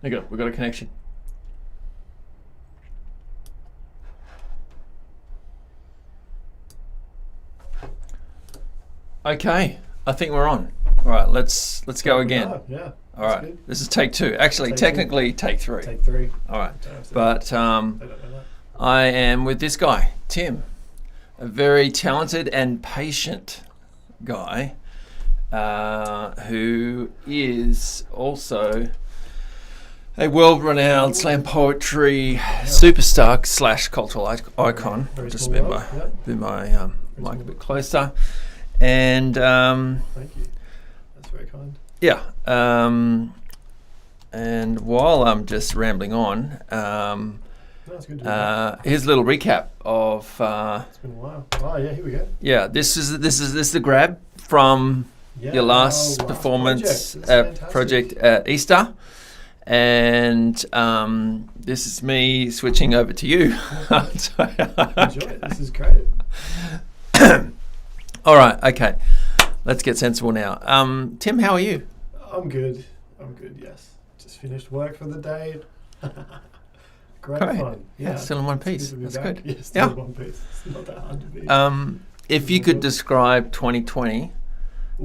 There you go. We've got a connection. Okay, I think we're on. All right, let's go again. Yeah. All right, good. this is take 2. Actually, technically take 3. Take 3. All right, But but I don't know that. I am with this guy, Tim, a very talented and patient guy who is also a world-renowned slam poetry superstar / cultural icon. Very Just small move world, my mic a bit closer. And Thank you. That's very kind. yeah, and while I'm just rambling on, No, it's good to be back. here's a little recap of It's been a while. Oh yeah, here we go. yeah. This is the grab from Yeah, your last our performance project. It's fantastic. project at Easter, and this is me switching over to you. Enjoy it. This is great. All right, okay, let's get sensible now. Tim, how are you? I'm good. Yes. Just finished work for the day. Great fun. Yeah, still in one piece. Good to be That's back. good. Yeah, still Yeah. in one piece. It's not that hard to be. If you could describe 2020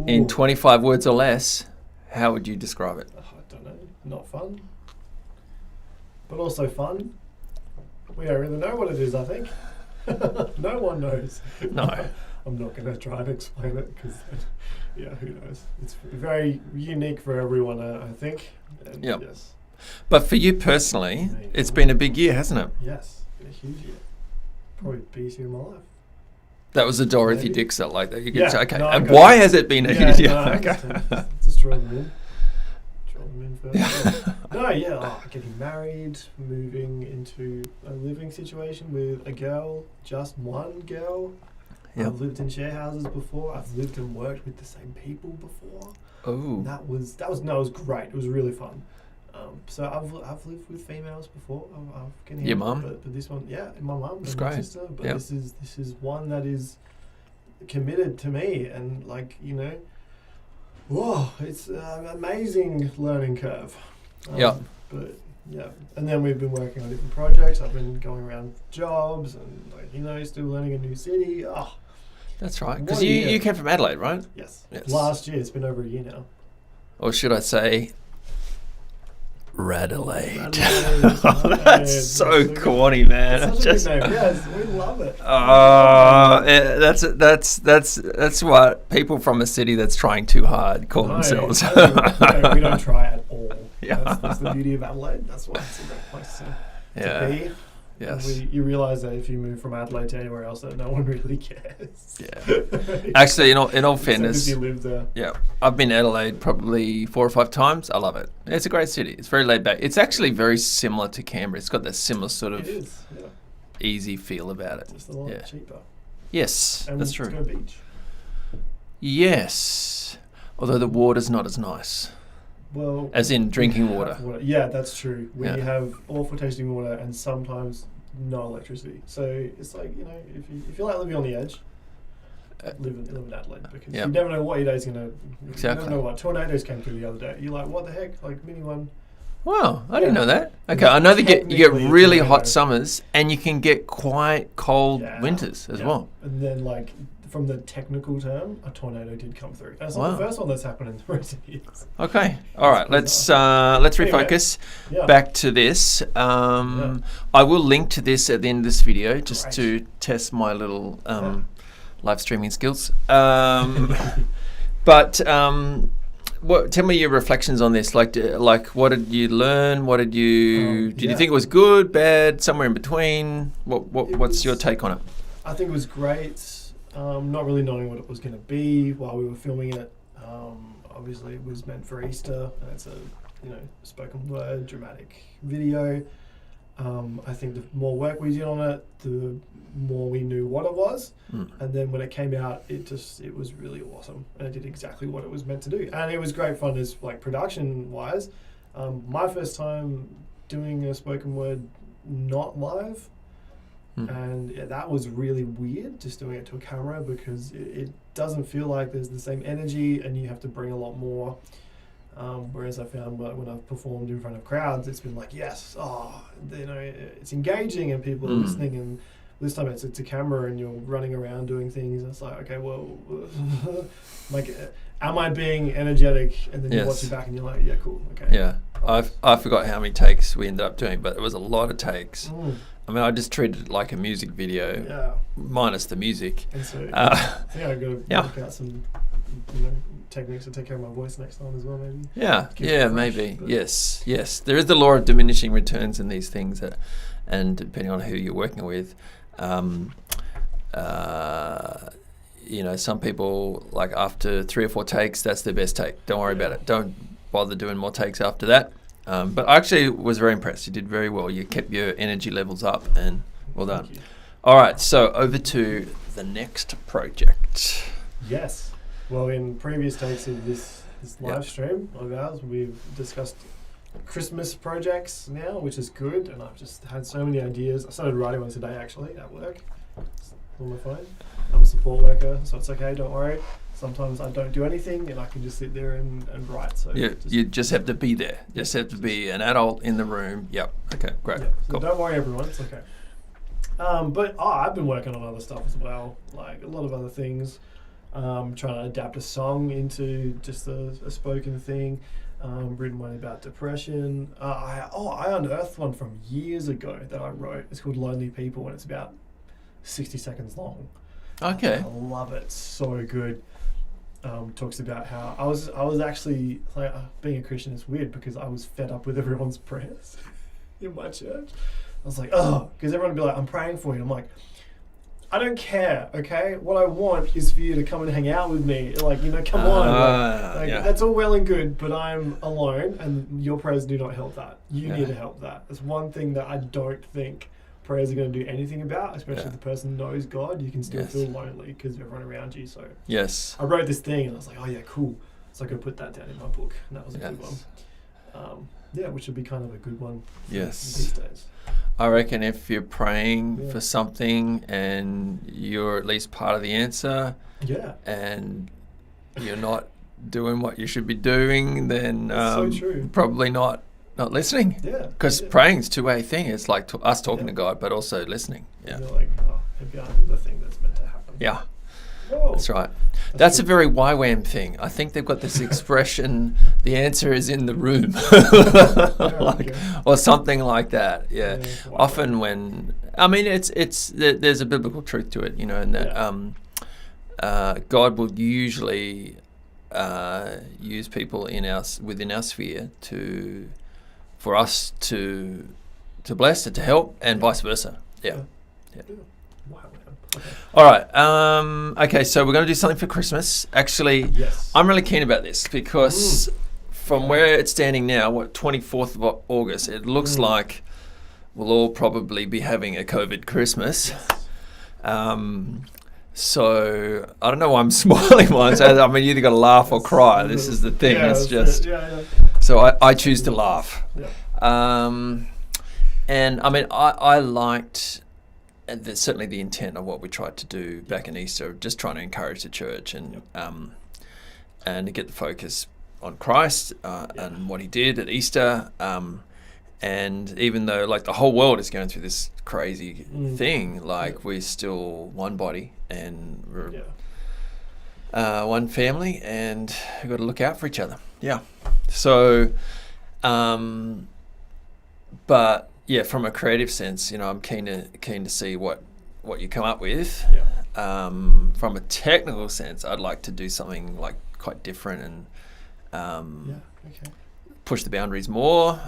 in Ooh. 25 words or less, how would you describe it? I don't know. Not fun. But also fun. We don't really know what it is, I think. No one knows. No. I'm not going to try and explain it because, yeah, who knows? It's very unique for everyone, I think. And Yep. Yes. But for you personally, it's been a big year, hasn't it? Yes. Been a huge year. Probably the biggest year of my life. That was the Dorothy Maybe. Dix like that. You Yeah, could okay. no, I And got why it. has it been a Yeah, huge year? no, I Okay. understand. Just throw them in. Throw them in first. No, yeah. Getting married, moving into a living situation with a girl, just one girl. Yep. I've lived in share houses before. I've lived and worked with the same people before. Oh. That was great. It was really fun. So I've lived with females before. Can Your mum? But this one, yeah, my mum That's and my great. sister. But Yep. this is one that is committed to me, and whoa, it's an amazing learning curve. Yep. But yeah, and then we've been working on different projects. I've been going around jobs and still learning a new city. Oh, That's right. What Because a you year. came from Adelaide, right? yes. Yes. Last year, it's been over a year now. Or should I say Radelaide? Radelaide. That's so corny, man. It's such a good name. Yes, we love it. That's what people from a city that's trying too hard call themselves. We don't try at all. Yeah. That's the beauty of Adelaide. That's why it's a great place to be. Yes. You realise that if you move from Adelaide to anywhere else, that no one really cares. Yeah. Actually, in all Except fairness, if you live there. yeah, I've been to Adelaide probably 4 or 5 times. I love it. It's a great city. It's very laid back. It's actually very similar to Canberra. It's got that similar sort It of is. Yeah. easy feel about it. Just a lot Yeah. cheaper. Yes, And that's it's true. got a beach. Yes, although the water's not as nice. Well, As in drinking we water. have Yeah, that's true. We Yeah. have awful tasting water and sometimes no electricity. So it's like, if you like living on the edge, live in Adelaide, because Yeah. you never know what your day's gonna. Exactly. You never know what tornadoes came through the other day. You're like, what the heck? Like mini one. Wow, I didn't Yeah. know that. Okay, I know that you get Technically, really tornado. hot summers and you can get quite cold Yeah. winters as Yeah. well. And then from the technical term, a tornado did come through. And it's not Wow. the first one that's happened in recent years. Okay, all right. Let's Anyway. refocus Yeah. back to this. I will link to this at the end of this video just Great. to test my little Yeah. live streaming skills. But tell me your reflections on this. Like, what did you learn? What did you did you yeah. think it was good, bad, somewhere in between? What's your take on it? I think it was great. Not really knowing what it was going to be while we were filming it. Obviously, it was meant for Easter, and it's a spoken word, dramatic video. I think the more work we did on it, the more we knew what it was. And then when it came out, it was really awesome, and it did exactly what it was meant to do. And it was great fun as production wise. My first time doing a spoken word not live. And that was really weird, just doing it to a camera, because it doesn't feel like there's the same energy, and you have to bring a lot more Whereas I found when I've performed in front of crowds, it's been like, yes, it's engaging and people are listening. And this time it's a camera and you're running around doing things. And it's like, okay, well, like, am I being energetic? And then you watch it back and you're like, yeah, cool, okay. Yeah, I forgot how many takes we ended up doing, but it was a lot of takes. I mean, I just treated it like a music video, minus the music. And so I think I've got to work out some techniques to take care of my voice next time as well, maybe. Yeah, maybe. Yes. There is the law of diminishing returns in these things, and depending on who you're working with, some people, like after 3 or 4 takes, that's their best take. Don't worry about it. Don't bother doing more takes after that. But I actually was very impressed. You did very well. You kept your energy levels up, and well done. All right, so over to the next project. Yes. Well, in previous takes of this live stream of ours, we've discussed Christmas projects now, which is good, and I've just had so many ideas. I started writing one today, actually, at work, on my phone. I'm a support worker, so it's okay, don't worry. Sometimes I don't do anything, and I can just sit there and write. So you just have to be there. Just have to be an adult in the room. Yep. Okay, great. So cool. Don't worry, everyone. It's okay. But I've been working on other stuff as well, like a lot of other things. Trying to adapt a song into just a spoken thing. Written one about depression. I unearthed one from years ago that I wrote. It's called Lonely People, and it's about 60 seconds long. Okay. I love it. So good. Talks about how I was actually, like, being a Christian is weird because I was fed up with everyone's prayers in my church. I was like, because everyone would be like, I'm praying for you. I'm like, I don't care, okay? What I want is for you to come and hang out with me. Like, come on. That's all well and good, but I'm alone, and your prayers do not help that. You need to help that. That's one thing that I don't think prayers are going to do anything about, especially if the person knows God. You can still feel lonely because of everyone around you. So I wrote this thing, and I was like, oh, yeah, cool. So I could put that down in my book, and that was a good one. Which would be kind of a good one these days. I reckon if you're praying for something and you're at least part of the answer, and you're not doing what you should be doing, then probably not listening. Yeah, because praying's a two-way thing. It's like us talking to God, but also listening. Yeah, you're like, maybe I'm the thing that's meant to happen. Yeah. That's right. That's a very YWAM thing. I think they've got this expression, the answer is in the room. Or something like that. Yeah. Often when, I mean, there's a biblical truth to it, and that God will usually use people within our sphere for us to bless and to help, and vice versa. Yeah. Wow. Okay. All right. Okay, so we're going to do something for Christmas. Actually, I'm really keen about this because from where it's standing now, 24th of August, it looks like we'll all probably be having a COVID Christmas. So I don't know why I'm smiling. I mean, you either got to laugh or cry. This is the thing. It's just so I choose to laugh. And I mean, I liked. And there's certainly the intent of what we tried to do back in Easter, just trying to encourage the church and to get the focus on Christ and what he did at Easter. And even though like the whole world is going through this crazy thing, like we're still one body and we're one family, and we've got to look out for each other. Yeah. So, but yeah, from a creative sense, I'm keen to see what you come up with. From a technical sense, I'd like to do something like quite different and push the boundaries more,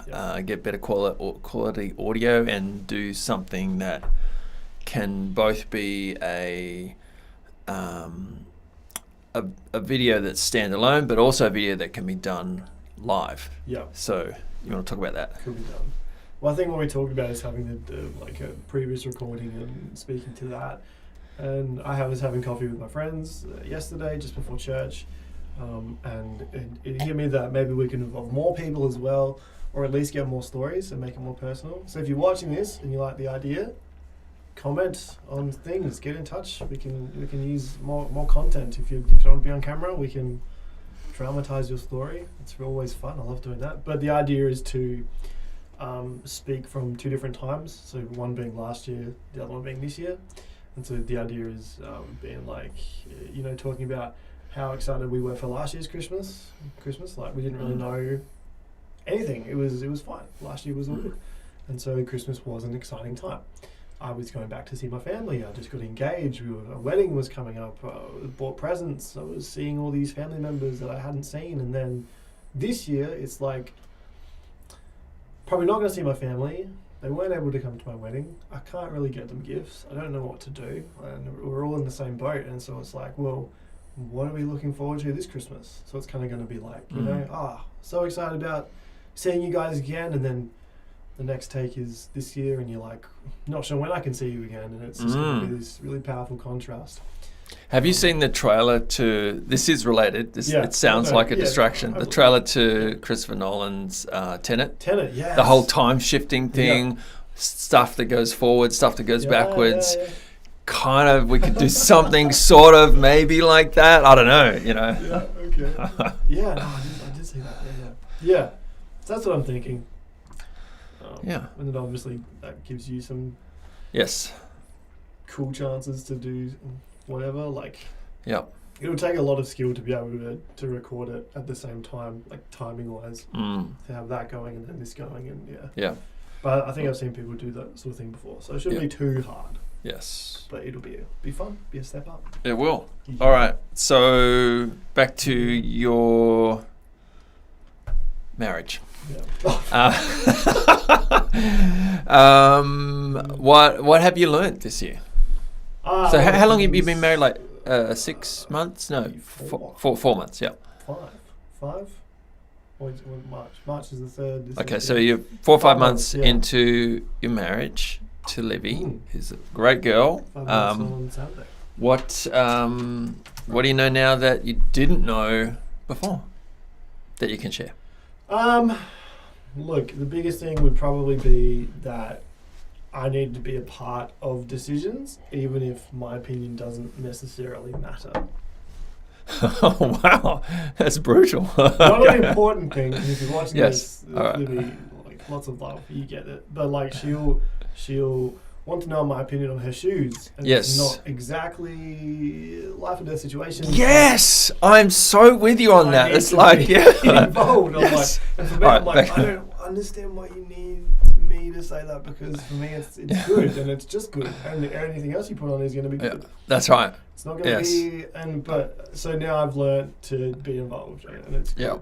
get better quality audio, and do something that can both be a video that's standalone, but also a video that can be done live. Yeah. So you want to talk about that? Could be done. Well, I think what we talked about is having like a previous recording and speaking to that. And I was having coffee with my friends yesterday, just before church, and it hit me that maybe we can involve more people as well, or at least get more stories and make it more personal. So if you're watching this and you like the idea, comment on things, get in touch. We can use more content. If you don't want to be on camera, we can dramatize your story. It's always fun. I love doing that. But the idea is to speak from two different times. So one being last year, the other one being this year. And so the idea is being like, talking about how excited we were for last year's Christmas. Like we didn't really know anything. It was fine. Last year was all good. And so Christmas was an exciting time. I was going back to see my family. I just got engaged. A wedding was coming up. I bought presents. I was seeing all these family members that I hadn't seen. And then this year, it's like, probably not going to see my family. They weren't able to come to my wedding. I can't really get them gifts. I don't know what to do. And we're all in the same boat. And so it's like, well, what are we looking forward to this Christmas? So it's kind of going to be like, so excited about seeing you guys again. And then the next take is this year, and you're like, not sure when I can see you again, and it's just going to be this really powerful contrast. Have you seen the trailer to? This is related. It sounds like a distraction. The trailer to Christopher Nolan's Tenet. Tenet, yeah. The whole time shifting thing, stuff that goes forward, stuff that goes backwards. Yeah. Kind of, we could do something sort of maybe like that. I don't know. Yeah. Okay. No, I did see that. Yeah. So that's what I'm thinking. And then obviously that gives you some cool chances to do whatever. Like, it'll take a lot of skill to be able to record it at the same time, like timing wise, to have that going and then this going, and But I think I've seen people do that sort of thing before, so it shouldn't be too hard. Yes. But it'll be fun, be a step up. It will. All right. So back to your marriage. What have you learned this year? So how long have you been married? Like 6 months? No, 4 months. Yeah. 5. March is the 3rd. Okay, so you're 4 or 5 months into your marriage to Libby, who's a great girl. 5 months on Saturday. What do you know now that you didn't know before that you can share? Look, the biggest thing would probably be that I need to be a part of decisions, even if my opinion doesn't necessarily matter. Oh, wow. That's brutal. One of the important things, if you're watching this, right. Libby, like, lots of love, you get it. But like she'll want to know my opinion on her shoes. And it's not exactly life or death situation. Yes! I'm so with you on that. It's like, involved. Yes. I'm like, and for me, I'm like, I don't understand why you need me to say that, because for me it's good, and it's just good. And anything else you put on is going to be good. That's right. It's not going to be, so now I've learned to be involved, and it's good.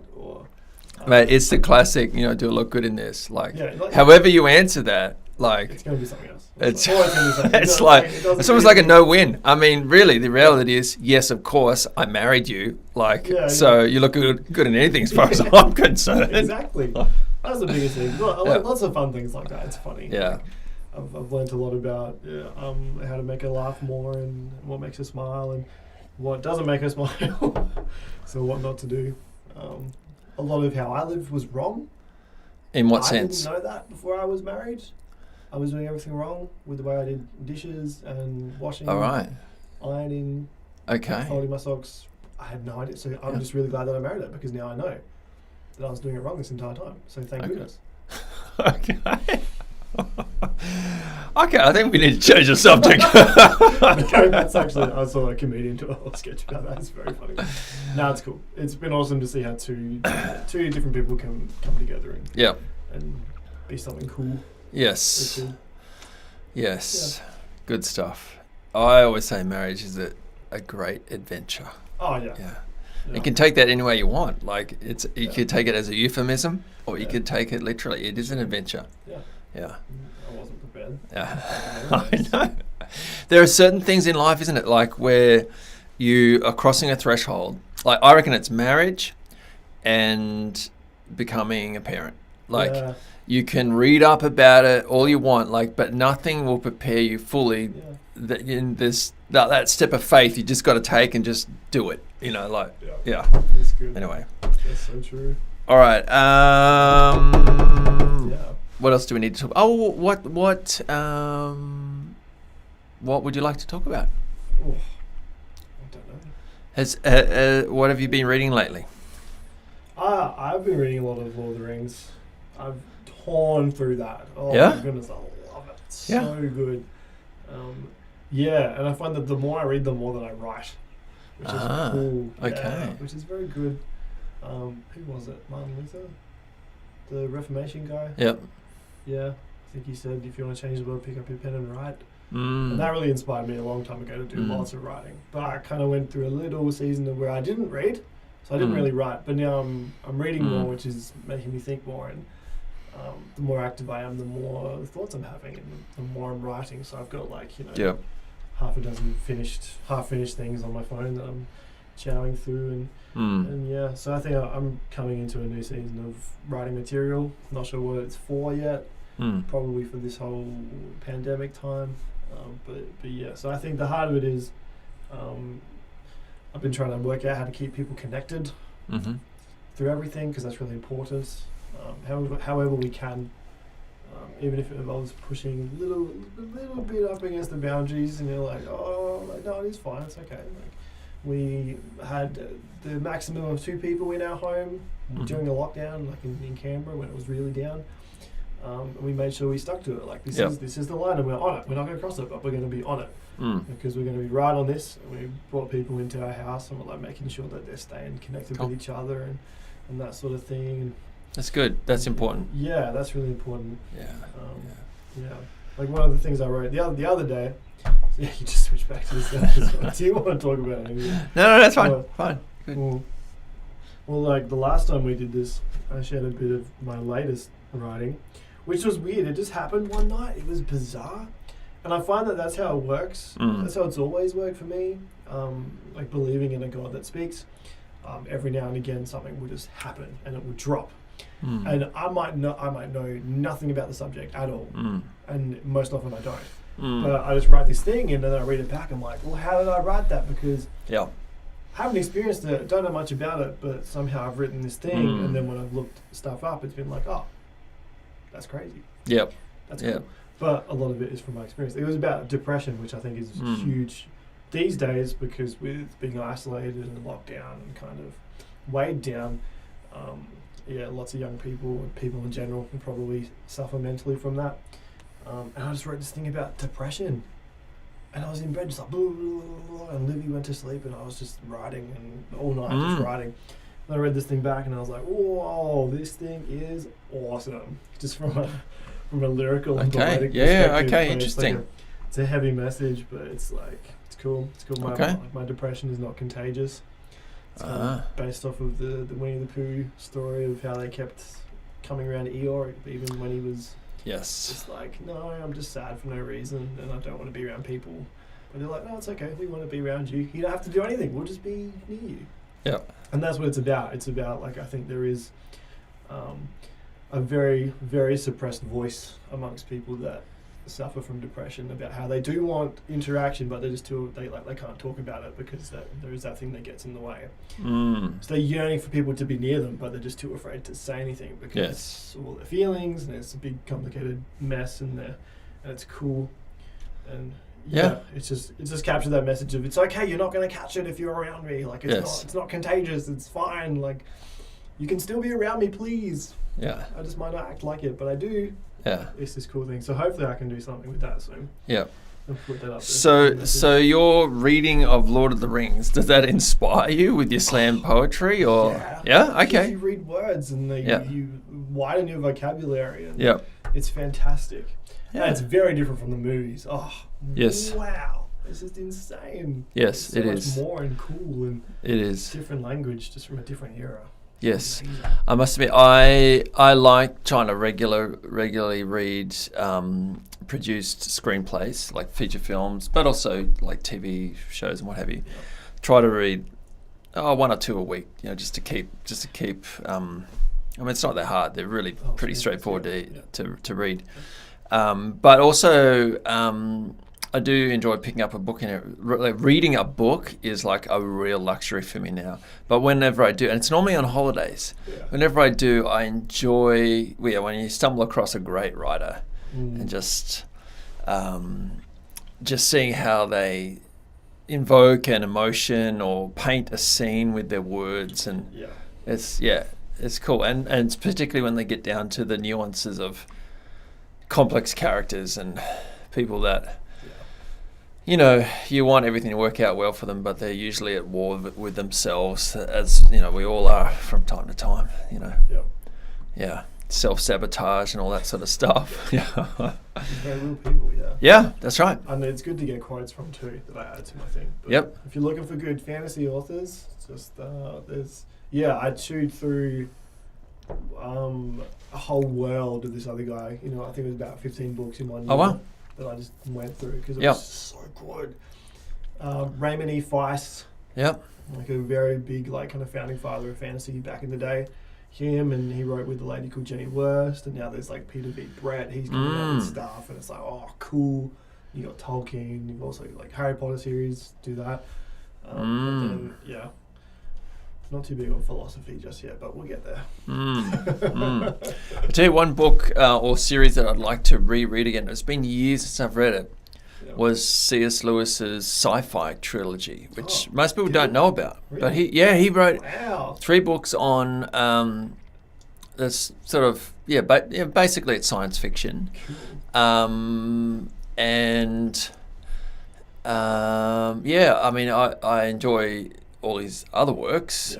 Mate, it's the classic, do it look good in this? Like, however you answer that, like, it's going to be something else. It's it's almost like a no-win. I mean, really, the reality is, yes, of course, I married you. Like, so you look good in anything as far as I'm concerned. Exactly. That's the biggest thing. Lots of fun things like that. It's funny. Yeah. I've learned a lot about how to make her laugh more, and what makes her smile, and what doesn't make her smile. So what not to do. A lot of how I lived was wrong. In what sense? I didn't know that before I was married. I was doing everything wrong with the way I did dishes and washing, ironing, folding my socks. I had no idea. So I'm just really glad that I married her, because now I know that I was doing it wrong this entire time. So thank goodness. Okay, I think we need to change the subject. No, that's actually, I saw a comedian do a whole sketch about that. It's very funny. No, it's cool. It's been awesome to see how two different people can come together and be something cool. Yes. Yes. Yeah. Good stuff. I always say marriage is a great adventure. Oh, yeah. You can take that any way you want. Like, you could take it as a euphemism, or you could take it literally. It is an adventure. Yeah. I wasn't prepared. Yeah. I know. There are certain things in life, isn't it? Like, where you are crossing a threshold. Like, I reckon it's marriage and becoming a parent. Like, you can read up about it all you want, but nothing will prepare you fully. That in that step of faith, you just got to take and just do it. That's good. Anyway, that's so true. All right. What else do we need to talk? Oh, what would you like to talk about? Oh, I don't know. What have you been reading lately? I've been reading a lot of Lord of the Rings. I've torn through that. Oh Yeah? my goodness, I love it. It's Yeah. so good. Yeah, and I find that the more I read, the more that I write, which is cool. Okay. Yeah, which is very good. Who was it? Martin Luther, the Reformation guy. Yep. Yeah, I think he said, if you want to change the world, pick up your pen and write. Mm. And that really inspired me a long time ago to do lots of writing. But I kind of went through a little season of where I didn't read, so I didn't really write. But now I'm reading more, which is making me think more. And the more active I am, the more thoughts I'm having, and the more I'm writing. So I've got half a dozen half finished things on my phone that I'm chowing through, and yeah. So I think I'm coming into a new season of writing material. Not sure what it's for yet. Probably for this whole pandemic time. But yeah, so I think the heart of it is I've been trying to work out how to keep people connected through everything, because that's really important. However we can, even if it involves pushing a little bit up against the boundaries, and you're like, no, it is fine, it's okay. Like, we had the maximum of 2 people in our home during the lockdown, like in Canberra when it was really down. And we made sure we stuck to it. Like this is the line, and we're on it. We're not going to cross it, but we're going to be on it because we're going to be right on this. And we brought people into our house, and we're like making sure that they're staying connected with each other and that sort of thing. And that's good. That's important. Yeah, that's really important. Yeah. Yeah. Like one of the things I wrote the other day. Yeah, you just switch back to this. Do you want to talk about it? No, that's fine. Fine. Good. Well, like the last time we did this, I shared a bit of my latest writing, which was weird. It just happened one night. It was bizarre. And I find that that's how it works. That's how it's always worked for me. Like believing in a God that speaks. Every now and again, something would just happen and it would drop. And I might know nothing about the subject at all. And most often I don't. But I just write this thing and then I read it back. I'm like, well, how did I write that? Because I haven't experienced it, don't know much about it, but somehow I've written this thing. And then when I've looked stuff up, it's been like, oh, that's crazy. Yep. That's cool. But a lot of it is from my experience. It was about depression, which I think is huge these days, because with being isolated and locked down and kind of weighed down, lots of young people and people in general can probably suffer mentally from that. And I just wrote this thing about depression. And I was in bed just like, blah, blah, blah, blah, and Livy went to sleep and I was just writing and all night just writing. And I read this thing back and I was like, whoa, this thing is awesome. Just from a lyrical and poetic perspective. Interesting. It's a heavy message, but it's like, it's cool. It's cool. My depression is not contagious. It's kind of based off of the Winnie the Pooh story of how they kept coming around Eeyore, even when he was just like, no, I'm just sad for no reason and I don't want to be around people. But they're like, no, it's okay. We want to be around you. You don't have to do anything. We'll just be near you. Yeah. And that's what it's about. It's about, like, I think there is a very, very suppressed voice amongst people that suffer from depression about how they do want interaction, but they're just they can't talk about it because there is that thing that gets in the way. So they're yearning for people to be near them, but they're just too afraid to say anything because all their feelings, and it's a big complicated mess in there, and it's cool. And it's just captured that message of, it's okay, you're not going to catch it if you're around me. Like it's not contagious. It's fine. Like you can still be around me, please. Yeah. I just might not act like it, but I do. Yeah. It's this cool thing. So hopefully I can do something with that soon. Yeah. And put that up there. So your reading of Lord of the Rings, does that inspire you with your slam poetry, or okay? You read words and you widen your vocabulary, and it's fantastic. Yeah. And it's very different from the movies. Oh, yes. Wow. It's just insane. Yes, it is. So much more and cool, and it is different language, just from a different era. Yes, I must admit, I like trying to regularly read produced screenplays, like feature films, but also like TV shows and what have you. Try to read 1 or 2 a week, just to keep. I mean, it's not that hard. They're really pretty straightforward to read. But also, I do enjoy picking up a book. Reading a book is like a real luxury for me now. But whenever I do, and it's normally on holidays, whenever I do, I enjoy when you stumble across a great writer and just seeing how they invoke an emotion or paint a scene with their words, and it's cool, and it's particularly when they get down to the nuances of complex characters and people that, you know, you want everything to work out well for them, but they're usually at war with themselves, as you know, we all are from time to time. You know, yeah, self-sabotage and all that sort of stuff. Yeah, very real people. Yeah, that's right. And it's good to get quotes from too that I add to my thing. But Yep. If you're looking for good fantasy authors, just I chewed through a whole world of this other guy. You know, I think it was about 15 books in one year. Oh wow. That I just went through because it was so good. Raymond E. Feist. Yep. Like a very big, like, kind of founding father of fantasy back in the day. Him, and he wrote with a lady called Jenny Wurst, and now there's like Peter V. Brett. He's coming out with stuff, and it's like, oh, cool. You got Tolkien. You've also like Harry Potter series. Do that. But then, not too big on philosophy just yet, but we'll get there. I'll tell you one book or series that I'd like to reread again. It's been years since I've read it. Was C.S. Lewis's sci-fi trilogy, which most people don't know about. Really? But he wrote 3 books on this sort of basically it's science fiction, I mean I enjoy all his other works,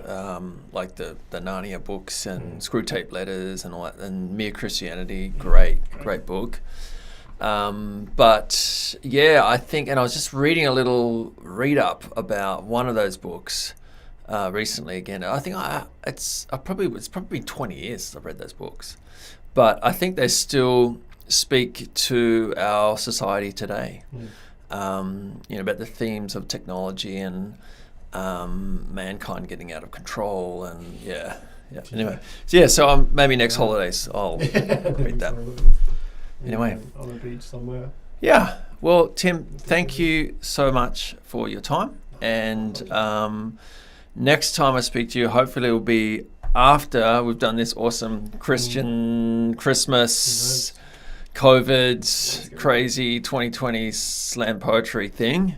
like the Narnia books and Screwtape Letters and all that, and Mere Christianity, great book. But yeah, I think, and I was just reading a little read up about one of those books recently again. I think it's probably 20 years since I've read those books, but I think they still speak to our society today. You know, about the themes of technology and mankind getting out of control, and anyway, so maybe next holidays I'll read that. Anyway, on a beach somewhere. Yeah. Well, Tim, thank you so much for your time. And next time I speak to you, hopefully it will be after we've done this awesome Christian Christmas, COVID, crazy 2020 slam poetry thing.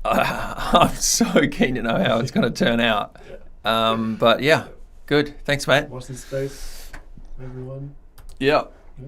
I'm so keen to know how it's going to turn out. But yeah, good. Thanks, mate. Watch this space, everyone. Yeah. Yeah.